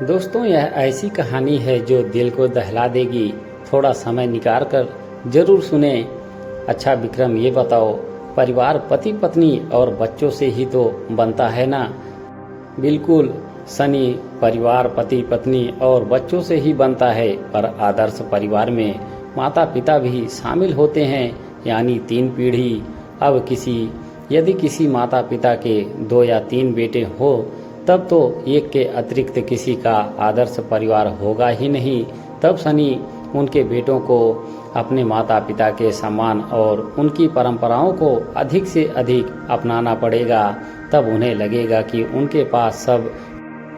दोस्तों, यह ऐसी कहानी है जो दिल को दहला देगी। थोड़ा समय निकाल कर जरूर सुने। अच्छा विक्रम, ये बताओ, परिवार पति पत्नी और बच्चों से ही तो बनता है ना? बिल्कुल सनी, परिवार पति पत्नी और बच्चों से ही बनता है, पर आदर्श परिवार में माता पिता भी शामिल होते हैं, यानी 3 पीढ़ी। अब यदि किसी माता पिता के 2 या 3 बेटे हो, तब तो एक के अतिरिक्त किसी का आदर्श परिवार होगा ही नहीं। तब सनी उनके बेटों को अपने माता पिता के सम्मान और उनकी परंपराओं को अधिक से अधिक अपनाना पड़ेगा। तब उन्हें लगेगा कि उनके पास सब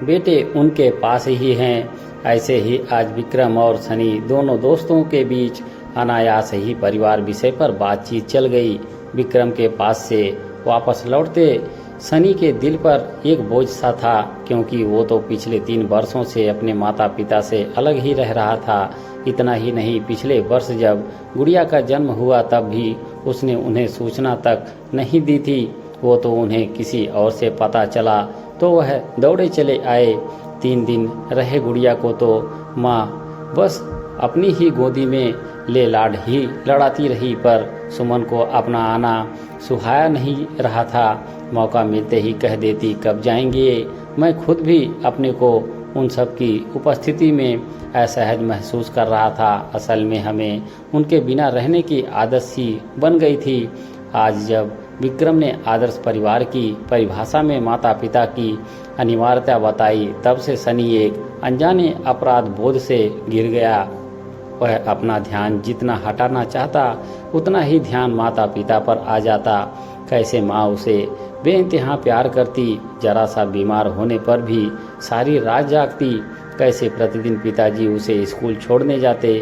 बेटे उनके पास ही हैं। ऐसे ही आज विक्रम और सनी दोनों दोस्तों के बीच अनायास ही परिवार विषय पर बातचीत चल गई। विक्रम के पास से वापस लौटते सनी के दिल पर एक बोझ सा था, क्योंकि वो तो पिछले 3 वर्षों से अपने माता पिता से अलग ही रह रहा था। इतना ही नहीं, पिछले वर्ष जब गुड़िया का जन्म हुआ तब भी उसने उन्हें सूचना तक नहीं दी थी। वो तो उन्हें किसी और से पता चला तो वह दौड़े चले आए। 3 दिन रहे गुड़िया को तो माँ बस अपनी ही गोदी में ले लाड ही लड़ाती रही, पर सुमन को अपना आना सुहाया नहीं रहा था। मौका मिलते ही कह देती, कब जाएंगे। मैं खुद भी अपने को उन सब की उपस्थिति में असहज महसूस कर रहा था। असल में हमें उनके बिना रहने की आदत सी बन गई थी। आज जब विक्रम ने आदर्श परिवार की परिभाषा में माता पिता की अनिवार्यता बताई, तब से सनी एक अनजाने अपराध बोध से घिर गया। वह अपना ध्यान जितना हटाना चाहता, उतना ही ध्यान माता पिता पर आ जाता। कैसे माँ उसे बेइंतहा प्यार करती, जरा सा बीमार होने पर भी सारी रात जागती। कैसे प्रतिदिन पिताजी उसे स्कूल छोड़ने जाते,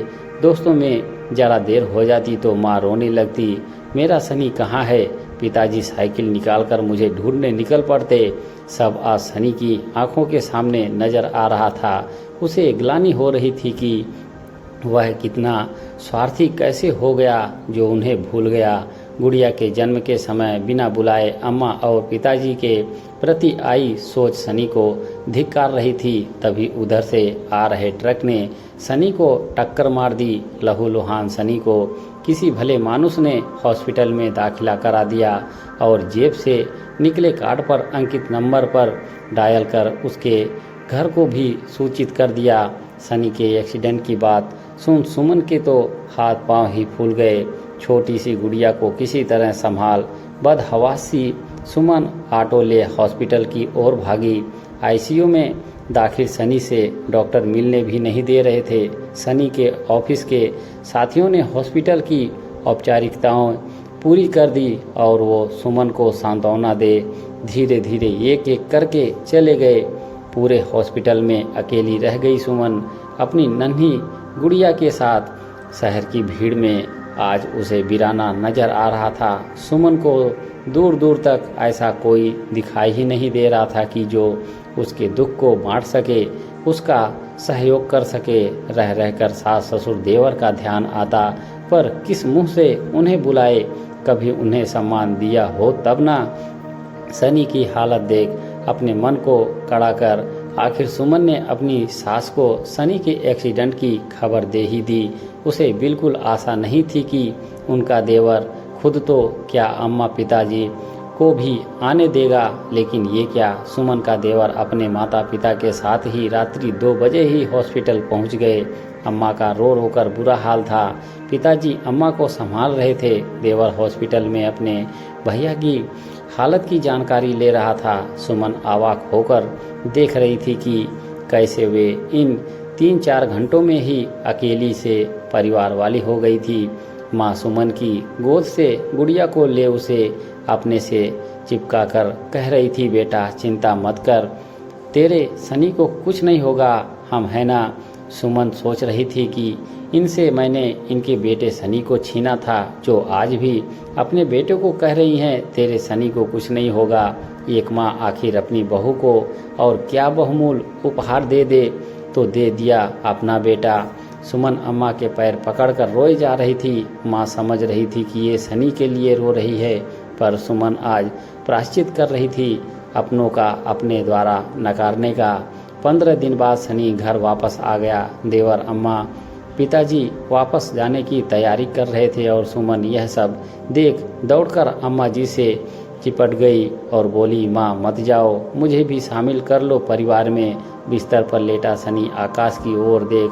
दोस्तों में जरा देर हो जाती तो माँ रोने लगती, मेरा सनी कहाँ है। पिताजी साइकिल निकालकर मुझे ढूंढने निकल पड़ते। सब आज सनी की आंखों के सामने नजर आ रहा था। उसे ग्लानि हो रही थी कि वह कितना स्वार्थी कैसे हो गया, जो उन्हें भूल गया। गुड़िया के जन्म के समय बिना बुलाए अम्मा और पिताजी के प्रति आई सोच सनी को धिक्कार रही थी। तभी उधर से आ रहे ट्रक ने सनी को टक्कर मार दी। लहूलुहान सनी को किसी भले मानुस ने हॉस्पिटल में दाखिला करा दिया और जेब से निकले कार्ड पर अंकित नंबर पर डायल कर उसके घर को भी सूचित कर दिया। सनी के एक्सीडेंट की बात सुन सुमन के तो हाथ पांव ही फूल गए। छोटी सी गुड़िया को किसी तरह संभाल बदहवासी सुमन ऑटो ले हॉस्पिटल की ओर भागी। आईसीयू में दाखिल सनी से डॉक्टर मिलने भी नहीं दे रहे थे। सनी के ऑफिस के साथियों ने हॉस्पिटल की औपचारिकताओं पूरी कर दी और वो सुमन को सांत्वना दे धीरे धीरे एक एक करके चले गए। पूरे हॉस्पिटल में अकेली रह गई सुमन अपनी नन्ही गुड़िया के साथ। शहर की भीड़ में आज उसे वीराना नजर आ रहा था। सुमन को दूर दूर तक ऐसा कोई दिखाई ही नहीं दे रहा था कि जो उसके दुख को बांट सके, उसका सहयोग कर सके। रह रहकर सास ससुर देवर का ध्यान आता, पर किस मुंह से उन्हें बुलाए। कभी उन्हें सम्मान दिया हो तब ना। सनी की हालत देख अपने मन को कड़ा कर आखिर सुमन ने अपनी सास को सनी के एक्सीडेंट की खबर दे ही दी। उसे बिल्कुल आशा नहीं थी कि उनका देवर खुद तो क्या अम्मा पिताजी को भी आने देगा, लेकिन ये क्या, सुमन का देवर अपने माता पिता के साथ ही रात्रि 2 बजे ही हॉस्पिटल पहुंच गए। अम्मा का रो रो कर बुरा हाल था। पिताजी अम्मा को संभाल रहे थे। देवर हॉस्पिटल में अपने भैया की हालत की जानकारी ले रहा था। सुमन अवाक होकर देख रही थी कि कैसे वे इन 3-4 घंटों में ही अकेली से परिवार वाली हो गई थी। माँ सुमन की गोद से गुड़िया को ले उसे अपने से चिपका कर कह रही थी, बेटा चिंता मत कर, तेरे सनी को कुछ नहीं होगा, हम है ना। सुमन सोच रही थी कि इनसे मैंने इनके बेटे सनी को छीना था, जो आज भी अपने बेटे को कह रही हैं तेरे सनी को कुछ नहीं होगा। एक माँ आखिर अपनी बहू को और क्या बहुमूल्य उपहार दे दे, तो दे दिया अपना बेटा। सुमन अम्मा के पैर पकड़कर रोई जा रही थी। माँ समझ रही थी कि ये सनी के लिए रो रही है, पर सुमन आज प्रायश्चित कर रही थी अपनों का अपने द्वारा नकारने का। 15 दिन बाद सनी घर वापस आ गया। देवर, अम्मा, पिताजी वापस जाने की तैयारी कर रहे थे और सुमन यह सब देख दौड़कर अम्मा जी से चिपट गई और बोली, माँ मत जाओ, मुझे भी शामिल कर लो परिवार में। बिस्तर पर लेटा सनी आकाश की ओर देख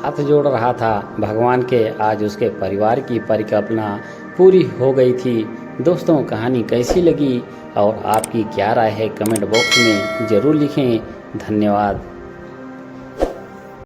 हाथ जोड़ रहा था। भगवान के आज उसके परिवार की परिकल्पना पूरी हो गई थी। दोस्तों, कहानी कैसी लगी और आपकी क्या राय है कमेंट बॉक्स में ज़रूर लिखें। धन्यवाद।